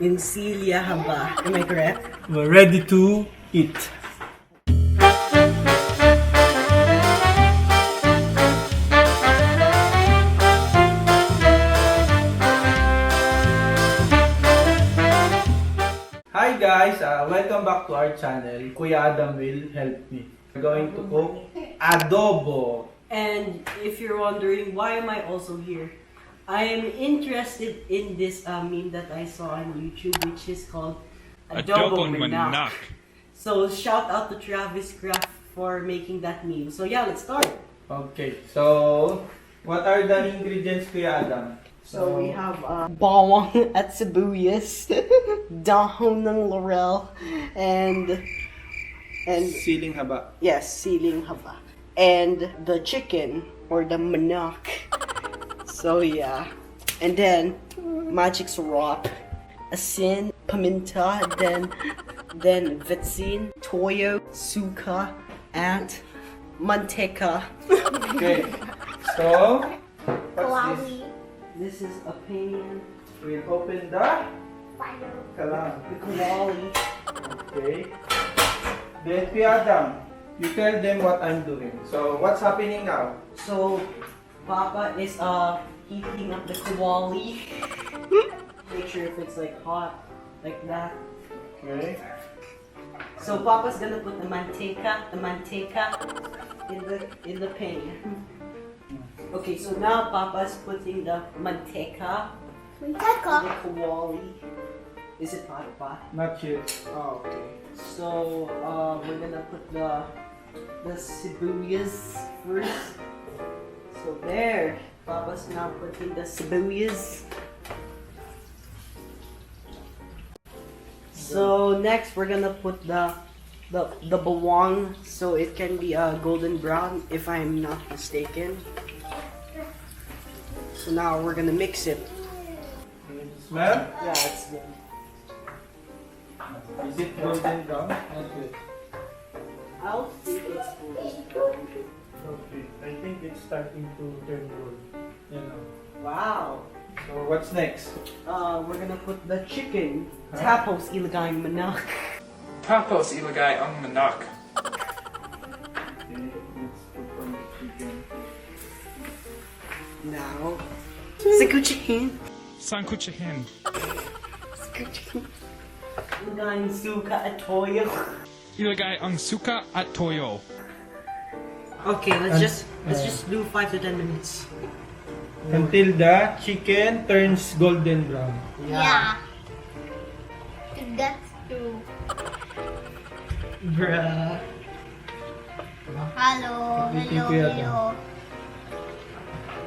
in Celia Haba. Am I correct? We're ready to eat. Hi guys, welcome back to our channel. Kuya Adam will help me. We're going to cook adobo. And if you're wondering why am I also here, I am interested in this meme that I saw on YouTube, which is called ADOBONG MANOK. So shout out to Travis Kraft for making that meme. So yeah, let's start. Okay, so what are the ingredients, Kuya Adam? So we have bawang at sibuyas, dahon ng laurel, and Siling haba. yes, siling haba, and the chicken or the manok. So yeah, and then magic syrup, asin, paminta, then vitsin, toyo, suka, and manteca. Okay, so what's this? This is a pan. We'll open the kalang. The kawali. Okay. Then Kuya Adam, you tell them what I'm doing. So what's happening now? So Papa is heating up the kawali. Make sure if it's like hot, like that. Okay. So Papa's gonna put the manteca in the pan. Okay, so now Papa's putting the manteca in the kawali. Is it hot, Pa? Not yet. Oh, okay. So we're gonna put the sibuyas first. So there, Papa's now putting the sibuyas. So next we're gonna put the bawang, so it can be golden brown if I'm not mistaken. So now we're gonna mix it. Smell? Yeah, it's good. Is it golden brown? Not yet. I'll think it's golden. Okay. I think it's starting to turn gold. You know. Wow. So what's next? We're gonna put the chicken. Tapos ilagay ang manok. Tapos ilagay ang manok. Okay, let's put on the chicken. Now, sikuchihin. Sankuchihin. Ilagay ang suka at toyo. Ilagay ang suka at toyo. Okay, let's just do 5 to 10 minutes. Until the chicken turns golden brown. Yeah. That's true. Bruh. Hello, hello.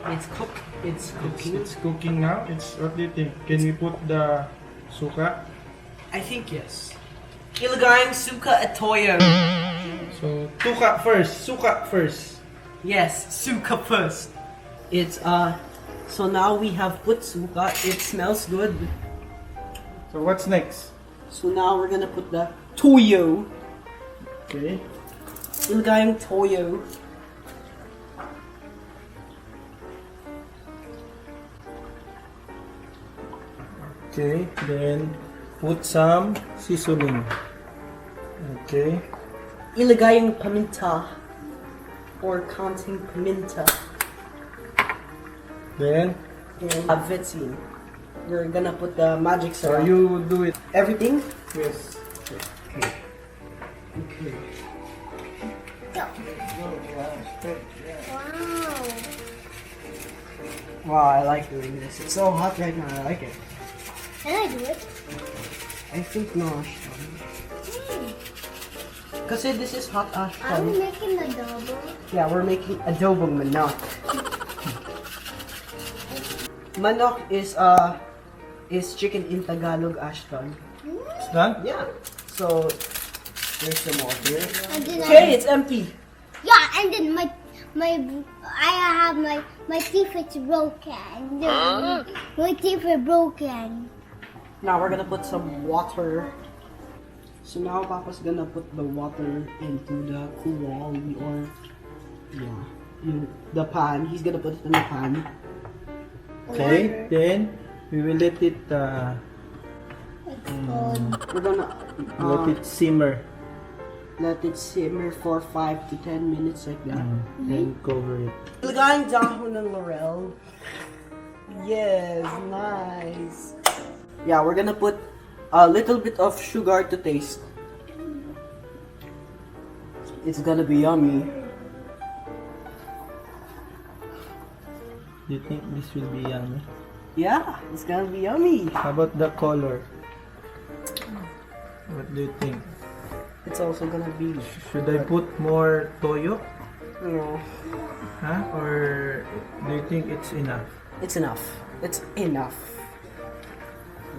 It's cooked. It's cooking. It's cooking now. What do you think? Can we put the suka? I think yes. Ilagay ang suka at toyo. So suka first. Yes, suka first. It's so now we have put suka. It smells good. So what's next? So now we're gonna put the toyo. Okay. Ilagay ang toyo. Okay. Then put some seasoning. Okay. Ilagay ang paminta or konting paminta. Then And vitsin. We're gonna put the magic so syrup. you do it. Everything? Yes. Okay. Okay. Wow. Wow, I like doing this. It's so hot right now. I like it. Can I do it? I think no, Ashton. Kasi this is hot, I'm Ashton. making a double. Yeah, we're making adobong manok. Manok is chicken in Tagalog, Ashton. It's done? Yeah. So there's some more here. And then Okay, it's empty. yeah, and then I have my teeth is broken. My teeth are broken. Now we're gonna put some water. So now Papa's gonna put the water into the kawali or the pan. He's gonna put it in the pan. Okay. Then we will let it We're gonna Let it simmer. let it simmer for 5 to 10 minutes like that. Then cover it. Ilagay ang dahon ng laurel. Yes, nice. Yeah, we're gonna put a little bit of sugar to taste. It's gonna be yummy. Do you think this will be yummy? Yeah, it's gonna be yummy. How about the color? What do you think? It's also gonna be, Should I put more toyo? no, Huh? Or do you think it's enough? it's enough. It's enough.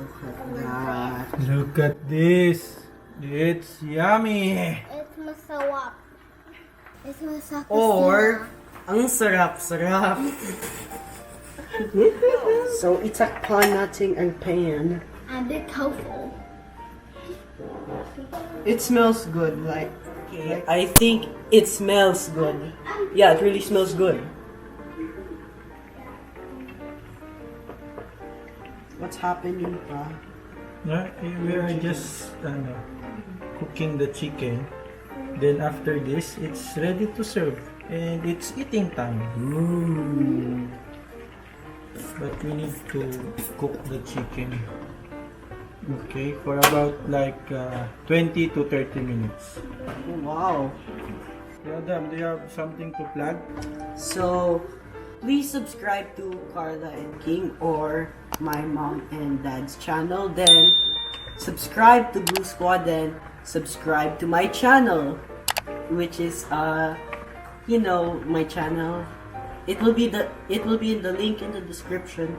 Look at that. Look at this. It's yummy. It's masawap. It's masarap. Or, ang sarap-sarap. So, itakpan natin ang pan. And be careful. It smells good, like, I think it smells good. Yeah, it really smells good. What's happening pa? Yeah, we are just cooking the chicken. Then after this, it's ready to serve. And it's eating time. But we need to cook the chicken. Okay, for about like 20 to 30 minutes. Oh, wow. Yeah, Adam, do you have something to plug? So, please subscribe to Karla and King or my mom and dad's channel. Then, subscribe to Blue Squad. Then, subscribe to my channel, which is my channel. It will be in the link in the description.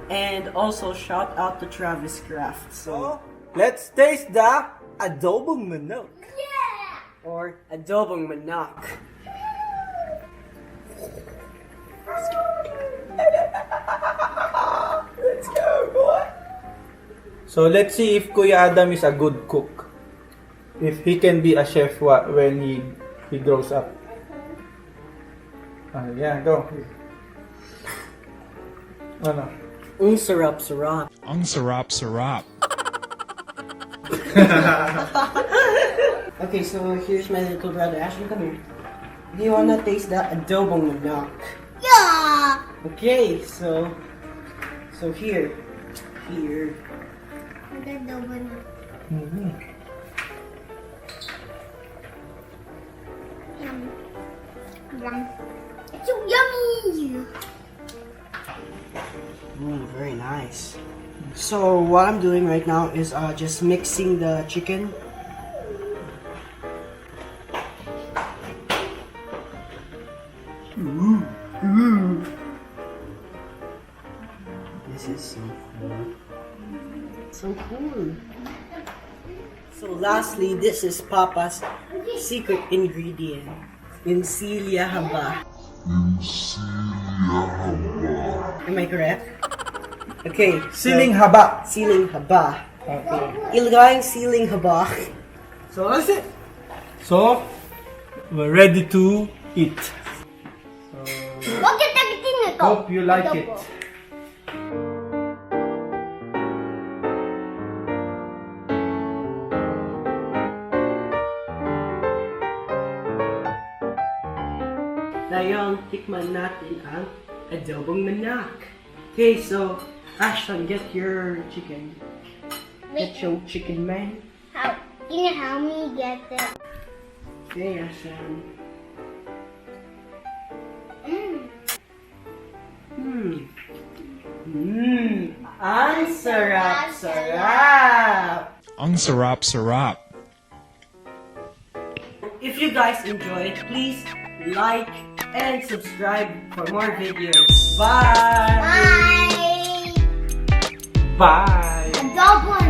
And also shout out to Travis Craft. So, Let's taste the adobong manok. or adobong manok. Let's go, boy. So let's see if Kuya Adam is a good cook. If he can be a chef when he grows up. Yeah, go. Ano? Sarap-sarap. Ang sarap. Okay, so here's my little brother. Ashton, come here. Do you wanna taste the adobong manok? Yeah. Okay, so here. Mm-hmm. Yum. It's so yummy. Very nice. So what I'm doing right now is just mixing the chicken. This is so cool. So cool. So lastly, this is Papa's secret ingredient. Insilia haba. Am I correct? Okay. Siling haba. Siling haba. Okay. Ilagay ang siling haba. So that's it. So we're ready to eat. Huwag kita bitin ito. Hope you like it. Ngayon, tikman natin ang adobong manok. Okay, so Ashton, get your chicken. Get your chicken, man. How? Can you help me get it? Okay, Ashton. Ang sarap-sarap! Ang sarap. If you guys enjoyed, please like and subscribe for more videos. Bye! Bye. Bye. Adobo